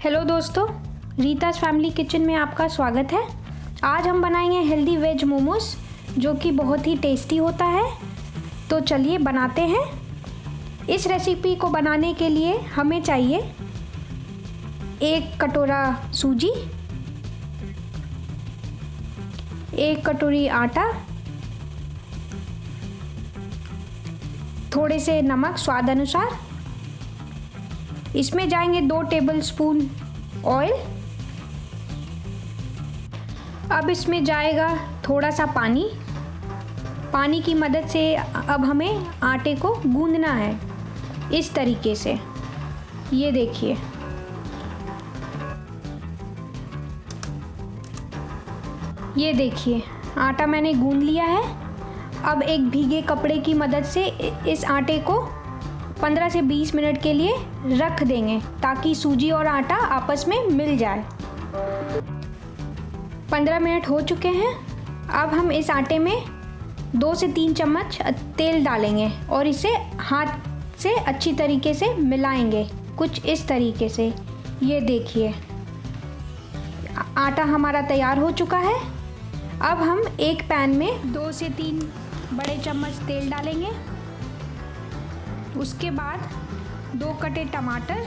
Hello दोस्तों, रीता's family kitchen में आपका स्वागत है। आज हम बनाएंगे हेल्दी वेज मोमोज जो कि बहुत ही टेस्टी होता है। तो चलिए बनाते हैं। इस रेसिपी को बनाने के लिए हमें चाहिए 1 कटोरा सूजी, 1 कटोरी आटा, थोड़े से नमक स्वाद अनुसार, इसमें जाएंगे 2 टेबलस्पून ऑयल। अब इसमें जाएगा थोड़ा सा पानी। पानी की मदद से अब हमें आटे को गूंदना है इस तरीके से। ये देखिए, ये देखिए आटा मैंने गूंद लिया है। अब एक भीगे कपड़े की मदद से इस आटे को 15 से 20 मिनट के लिए रख देंगे ताकि सूजी और आटा आपस में मिल जाए। 15 मिनट हो चुके हैं। अब हम इस आटे में 2 से 3 चम्मच तेल डालेंगे और इसे हाथ से अच्छी तरीके से मिलाएंगे, कुछ इस तरीके से। ये देखिए आटा हमारा तैयार हो चुका है। अब हम एक पैन में 2 से 3 बड़े चम्मच तेल डालेंगे। उसके बाद 2 कटे टमाटर,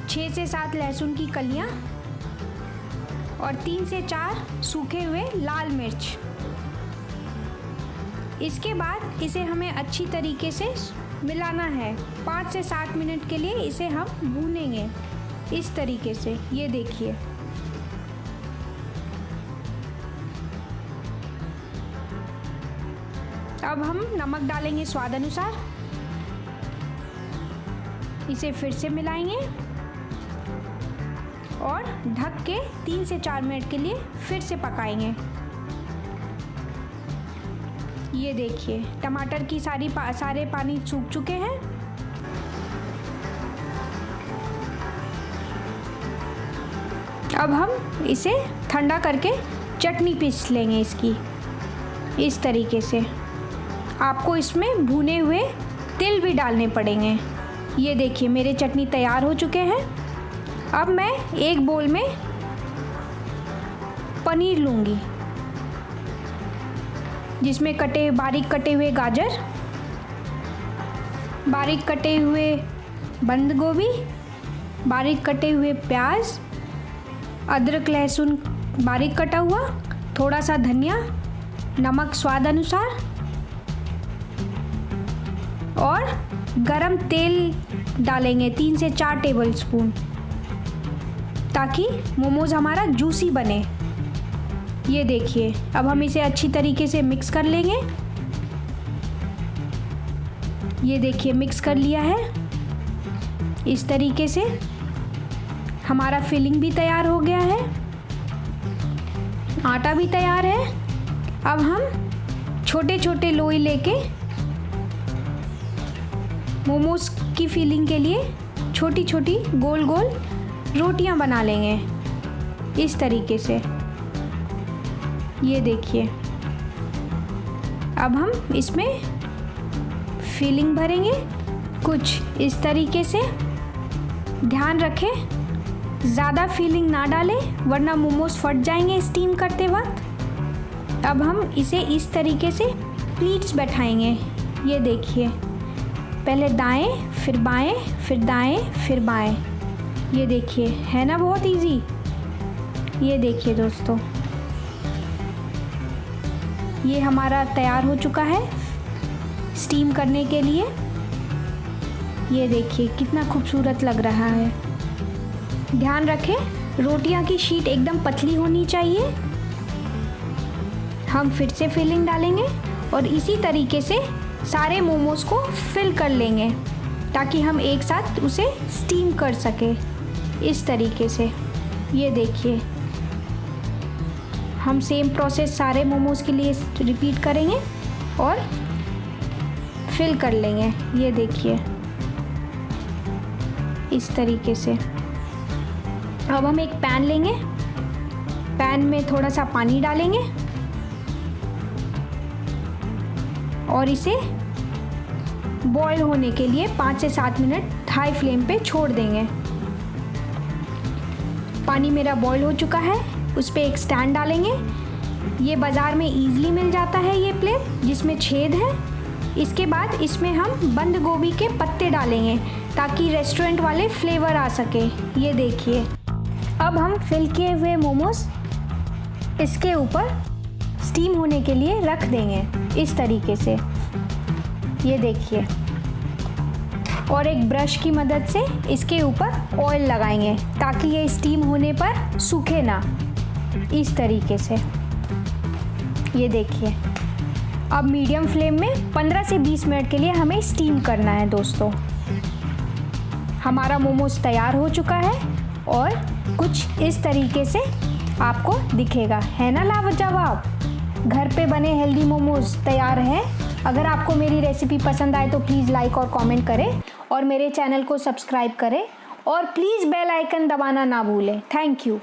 6 से 7 लहसुन की कलियां और 3 से 4 सूखे हुए लाल मिर्च। इसके बाद इसे हमें अच्छी तरीके से मिलाना है। 5 से 7 मिनट के लिए इसे हम भूनेंगे इस तरीके से। ये देखिए, अब हम नमक डालेंगे स्वाद अनुसार। इसे फिर से मिलाएंगे और ढक के 3 से 4 मिनट के लिए फिर से पकाएंगे। ये देखिए टमाटर की सारे पानी सूख चुके हैं। अब हम इसे ठंडा करके चटनी पीस लेंगे इसकी इस तरीके से। आपको इसमें भुने हुए तिल भी डालने पड़ेंगे। ये देखिए मेरे चटनी तैयार हो चुके हैं। अब मैं एक बोल में पनीर लूँगी जिसमें बारीक कटे हुए गाजर, बारीक कटे हुए बंद गोभी, बारीक कटे हुए प्याज, अदरक लहसुन बारीक कटा हुआ, थोड़ा सा धनिया, नमक स्वाद अनुसार और गरम तेल डालेंगे 3 से 4 टेबलस्पून ताकि मोमोज हमारा जूसी बने। ये देखिए अब हम इसे अच्छी तरीके से मिक्स कर लेंगे। ये देखिए मिक्स कर लिया है इस तरीके से। हमारा फिलिंग भी तैयार हो गया है, आटा भी तैयार है। अब हम छोटे छोटे लोई लेके मोमोज की फिलिंग के लिए छोटी छोटी गोल गोल रोटियां बना लेंगे इस तरीके से। ये देखिए अब हम इसमें फिलिंग भरेंगे कुछ इस तरीके से। ध्यान रखें ज़्यादा फिलिंग ना डालें वरना मोमोज फट जाएंगे स्टीम करते वक्त। अब हम इसे इस तरीके से प्लीट्स बैठाएंगे। ये देखिए पहले दाएं फिर बाएं फिर दाएं फिर बाएं। ये देखिए है ना बहुत इजी। ये देखिए दोस्तों ये हमारा तैयार हो चुका है स्टीम करने के लिए। ये देखिए कितना खूबसूरत लग रहा है। ध्यान रखें रोटियां की शीट एकदम पतली होनी चाहिए। हम फिर से फिलिंग डालेंगे और इसी तरीके से सारे मोमोज को फिल कर लेंगे ताकि हम एक साथ उसे स्टीम कर सके इस तरीके से। ये देखिए हम सेम प्रोसेस सारे मोमोज के लिए रिपीट करेंगे और फिल कर लेंगे। ये देखिए इस तरीके से। अब हम एक पैन लेंगे, पैन में थोड़ा सा पानी डालेंगे और इसे बॉईल होने के लिए 5 से 7 मिनट हाई फ्लेम पे छोड़ देंगे। पानी मेरा बॉईल हो चुका है, उस पर एक स्टैंड डालेंगे। ये बाज़ार में ईज़िली मिल जाता है ये प्लेट जिसमें छेद है। इसके बाद इसमें हम बंद गोभी के पत्ते डालेंगे ताकि रेस्टोरेंट वाले फ्लेवर आ सके। ये देखिए, अब हम फिल किए हुए मोमोज इसके ऊपर स्टीम होने के लिए रख देंगे इस तरीके से। ये देखिए, और एक ब्रश की मदद से इसके ऊपर ऑयल लगाएंगे ताकि ये स्टीम होने पर सूखे ना, इस तरीके से। ये देखिए, अब मीडियम फ्लेम में 15 से 20 मिनट के लिए हमें स्टीम करना है दोस्तों। हमारा मोमोज तैयार हो चुका है और कुछ इस तरीके से आपको दिखेगा, है ना लाजवाब। घर पे बने हेल्दी मोमोज तैयार हैं। अगर आपको मेरी रेसिपी पसंद आए तो प्लीज़ लाइक और कमेंट करें और मेरे चैनल को सब्सक्राइब करें और प्लीज़ बेल आइकन दबाना ना भूलें। Thank you.